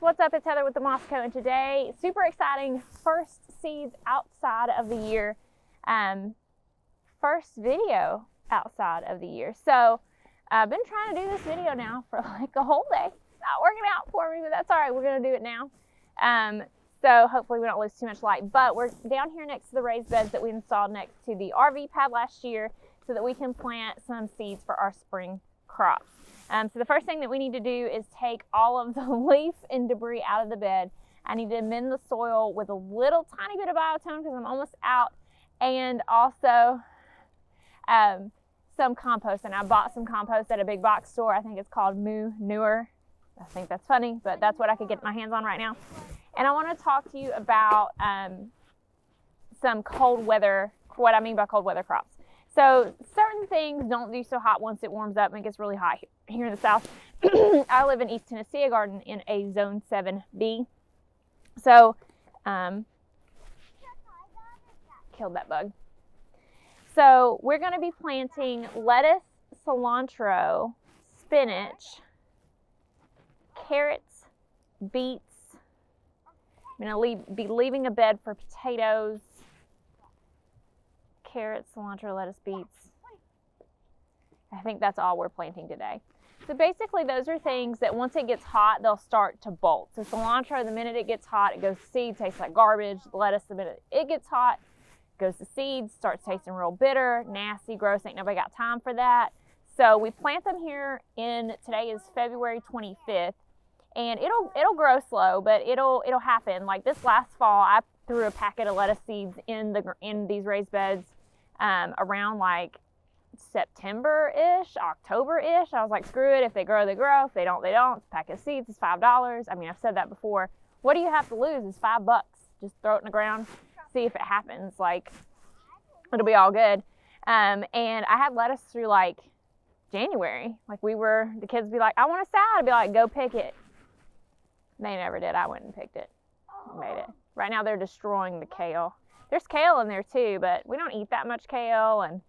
what's up? It's Heather with the Moscow, and today, super exciting, first seeds outside of the year, first video outside of the year. So I've been trying to do this video now for like a whole day. It's not working out for me, but that's all right. We're going to do it now. So hopefully we don't lose too much light, but we're down here next to the raised beds that we installed next to the RV pad last year so that we can plant some seeds for our spring crops. So the first thing that we need to do is take all of the leaf and debris out of the bed. I need to amend the soil with a little tiny bit of biotone because I'm almost out, and also some compost. And I bought some compost at a big box store. I think it's called Newer. I think that's funny, but that's what I could get my hands on right now. And I want to talk to you about some cold weather, what I mean by cold weather crops. So certain things don't do so hot once it warms up and it gets really hot here in the South. I live in East Tennessee. I garden in a Zone 7B. So, killed that bug. So we're going to be planting lettuce, cilantro, spinach, carrots, beets. I'm going to be leaving a bed for potatoes, carrots, cilantro, lettuce, beets. I think that's all we're planting today. So basically those are things that once it gets hot, they'll start to bolt. So cilantro, the minute it gets hot, it goes to seed, tastes like garbage. Lettuce, the minute it gets hot, goes to seeds, starts tasting real bitter, nasty, gross. Ain't nobody got time for that. So we plant them here today is February 25th. And it'll grow slow, but it'll happen. Like this last fall, I threw a packet of lettuce seeds in these raised beds around like September-ish, October-ish. I was like, screw it. If they grow, they grow. If they don't, they don't. A packet of seeds is $5. I mean, I've said that before. What do you have to lose? It's $5. Just throw it in the ground, see if it happens. Like, it'll be all good. And I had lettuce through like January. Like the kids would be like, I want a salad. I'd be like, go pick it. They never did. I went and picked it. Made it. Right now they're destroying the kale. There's kale in there too, but we don't eat that much kale. And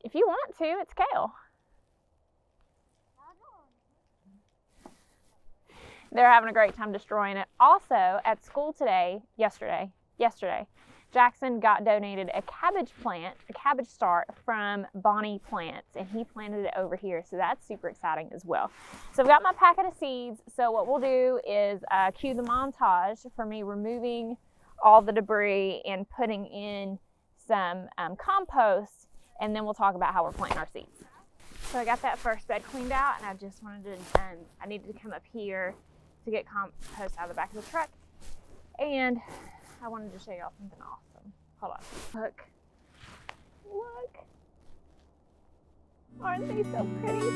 if you want to, it's kale. They're having a great time destroying it. Also, at school yesterday, Jackson got donated a cabbage start from Bonnie Plants, and he planted it over here. So that's super exciting as well. So I've got my packet of seeds. So what we'll do is cue the montage for me removing all the debris and putting in some compost, and then we'll talk about how we're planting our seeds. So I got that first bed cleaned out, and I just wanted to, I needed to come up here to get compost out of the back of the truck. And I wanted to show y'all something awesome. Hold on. Look. Aren't they so pretty?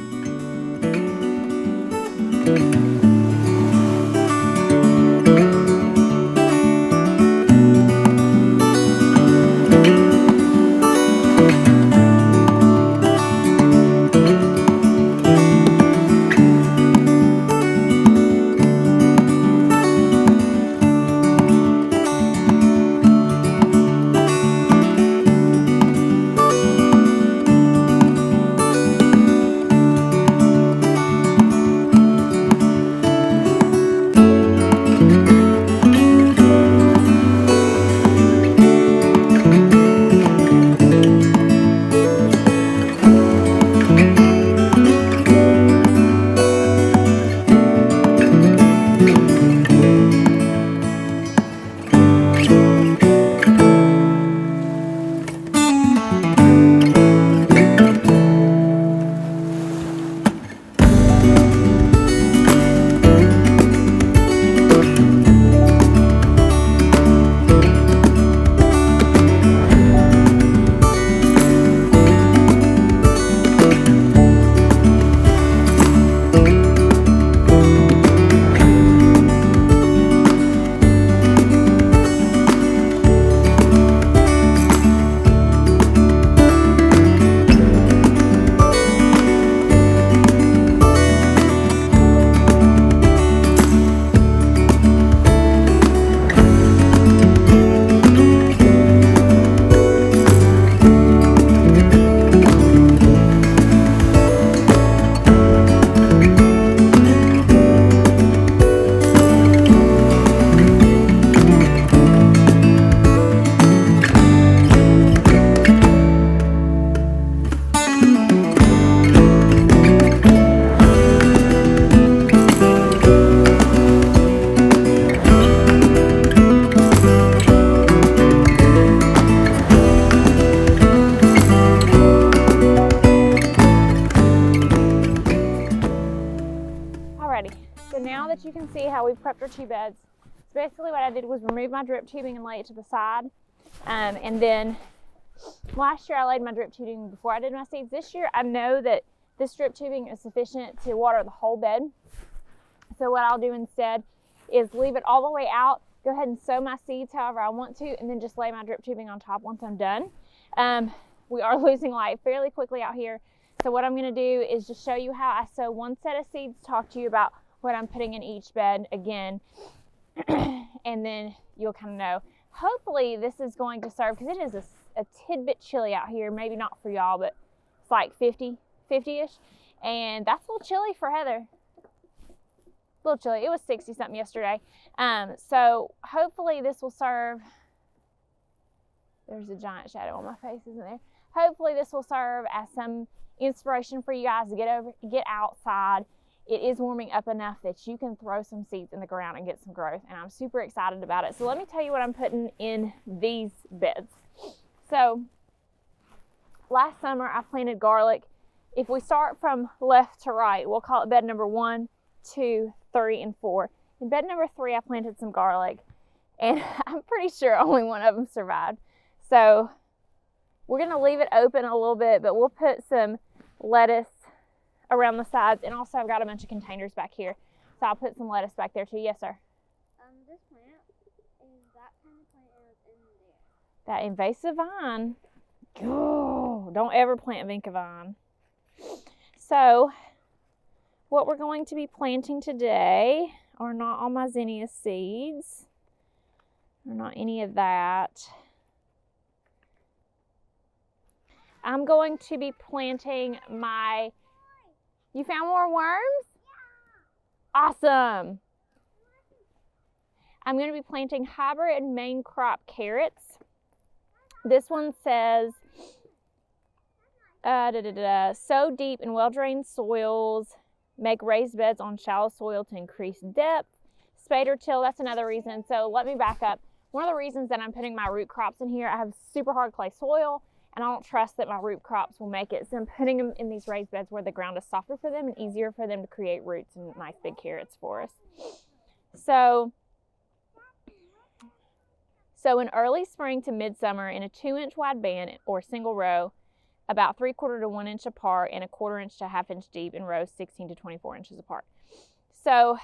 Alrighty, so now that you can see how we prepped our 2 beds, so basically what I did was remove my drip tubing and lay it to the side. And then last year I laid my drip tubing before I did my seeds. This year I know that this drip tubing is sufficient to water the whole bed. So what I'll do instead is leave it all the way out, go ahead and sow my seeds however I want to, and then just lay my drip tubing on top once I'm done. We are losing light fairly quickly out here. So what I'm going to do is just show you how I sow one set of seeds, talk to you about what I'm putting in each bed again, and then you'll kind of know. Hopefully this is going to serve, because it is a tidbit chilly out here, maybe not for y'all, but it's like 50-ish, and that's a little chilly for Heather. A little chilly. It was 60 something yesterday. So hopefully this will serve. There's a giant shadow on my face, isn't there? Hopefully this will serve as some inspiration for you guys to get outside. It is warming up enough that you can throw some seeds in the ground and get some growth, and I'm super excited about it. So let me tell you what I'm putting in these beds. So last summer I planted garlic. If we start from left to right, we'll call it bed number 1, 2, 3, and 4. In bed number 3 I planted some garlic, and I'm pretty sure only one of them survived. So we're going to leave it open a little bit, but we'll put some lettuce around the sides, and also I've got a bunch of containers back here, so I'll put some lettuce back there too. Yes, sir? This plant is that kind of plant that's in there. That invasive vine. Oh, don't ever plant vinca vine. So what we're going to be planting today are not all my zinnia seeds, or not any of that. I'm going to be planting my, you found more worms? Yeah. Awesome. I'm going to be planting hybrid main crop carrots. This one says, sow deep in well-drained soils, make raised beds on shallow soil to increase depth, spade or till. That's another reason. So let me back up. One of the reasons that I'm putting my root crops in here, I have super hard clay soil, and I don't trust that my root crops will make it. So I'm putting them in these raised beds where the ground is softer for them and easier for them to create roots and nice big carrots for us. So in early spring to midsummer in a 2-inch wide band or single row, about 3/4 to 1 inch apart, and 1/4 inch to 1/2 inch deep in rows 16 to 24 inches apart. So,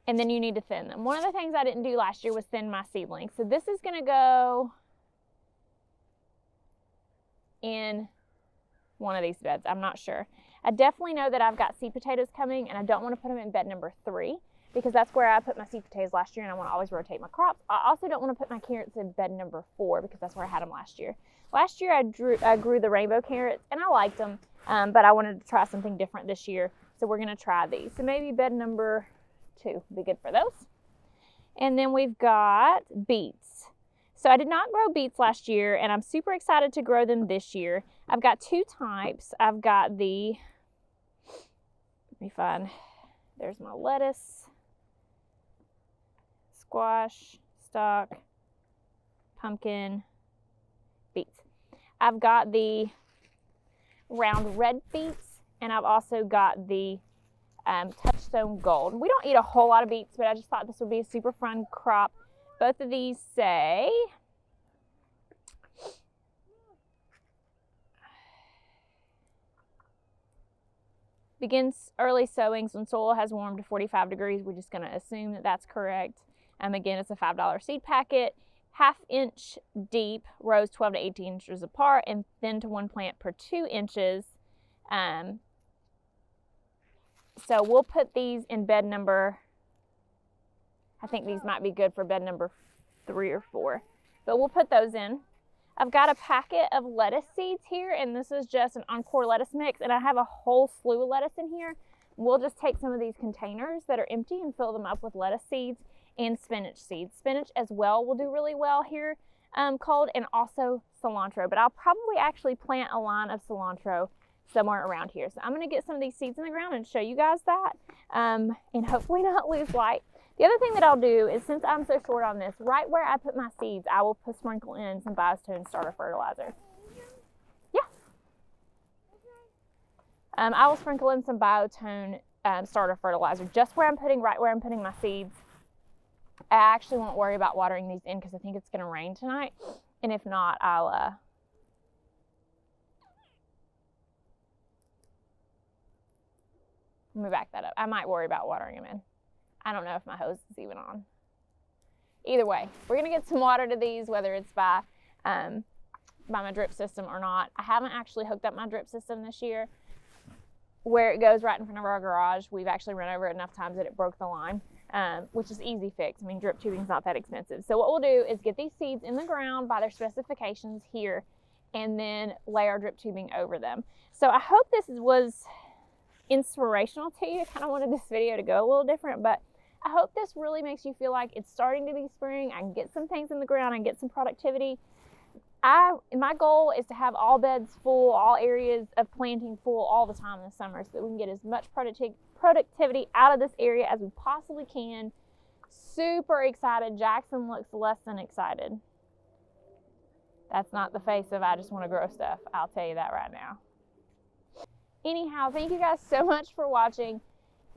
and then you need to thin them. One of the things I didn't do last year was thin my seedlings. So this is going to go in one of these beds. I'm not sure. I definitely know that I've got seed potatoes coming, and I don't want to put them in bed number 3 because that's where I put my seed potatoes last year, and I want to always rotate my crops. I also don't want to put my carrots in bed number 4 because that's where I had them last year. Last year I grew the rainbow carrots, and I liked them, but I wanted to try something different this year, so we're going to try these. So maybe bed number 2 would be good for those. And then we've got beets. So I did not grow beets last year, and I'm super excited to grow them this year. I've got 2 types. I've got the, let me find, there's my lettuce, squash, stock, pumpkin, beets. I've got the round red beets, and I've also got the Touchstone Gold. We don't eat a whole lot of beets, but I just thought this would be a super fun crop. Both of these say begins early sowings when soil has warmed to 45 degrees. We're just going to assume that that's correct. Again, it's a $5 seed packet, 1/2 inch deep, rows 12 to 18 inches apart, and thin to 1 plant per 2 inches. So we'll put these in bed number, I think these might be good for bed number 3 or 4, but we'll put those in. I've got a packet of lettuce seeds here, and this is just an Encore lettuce mix, and I have a whole slew of lettuce in here. We'll just take some of these containers that are empty and fill them up with lettuce seeds and spinach seeds. Spinach as well will do really well here, cold, and also cilantro, but I'll probably actually plant a line of cilantro somewhere around here. So I'm going to get some of these seeds in the ground and show you guys that, and hopefully not lose light. The other thing that I'll do is, since I'm so short on this, right where I put my seeds, I will sprinkle in some Biostone starter fertilizer. Yeah. I will sprinkle in some biotone starter fertilizer just right where I'm putting my seeds. I actually won't worry about watering these in because I think it's going to rain tonight. And if not, let me back that up. I might worry about watering them in. I don't know if my hose is even on. Either way, we're going to get some water to these, whether it's by my drip system or not. I haven't actually hooked up my drip system this year. Where it goes right in front of our garage, we've actually run over it enough times that it broke the line, which is easy fix. I mean, drip tubing's not that expensive. So what we'll do is get these seeds in the ground by their specifications here, and then lay our drip tubing over them. So I hope this was inspirational to you. I kind of wanted this video to go a little different, but I hope this really makes you feel like it's starting to be spring. I can get some things in the ground, I can get some productivity. My goal is to have all beds full, all areas of planting full all the time this summer so that we can get as much productivity out of this area as we possibly can. Super excited. Jackson looks less than excited. That's not the face of I just want to grow stuff. I'll tell you that right now. Anyhow, thank you guys so much for watching.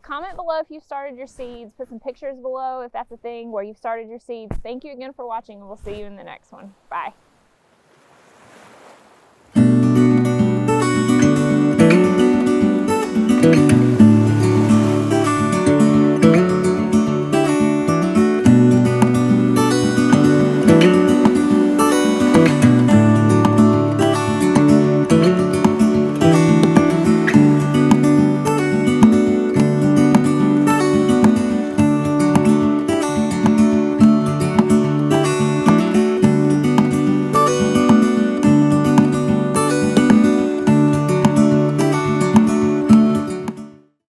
Comment below if you've started your seeds. Put some pictures below if that's a thing where you've started your seeds. Thank you again for watching, and we'll see you in the next one. Bye.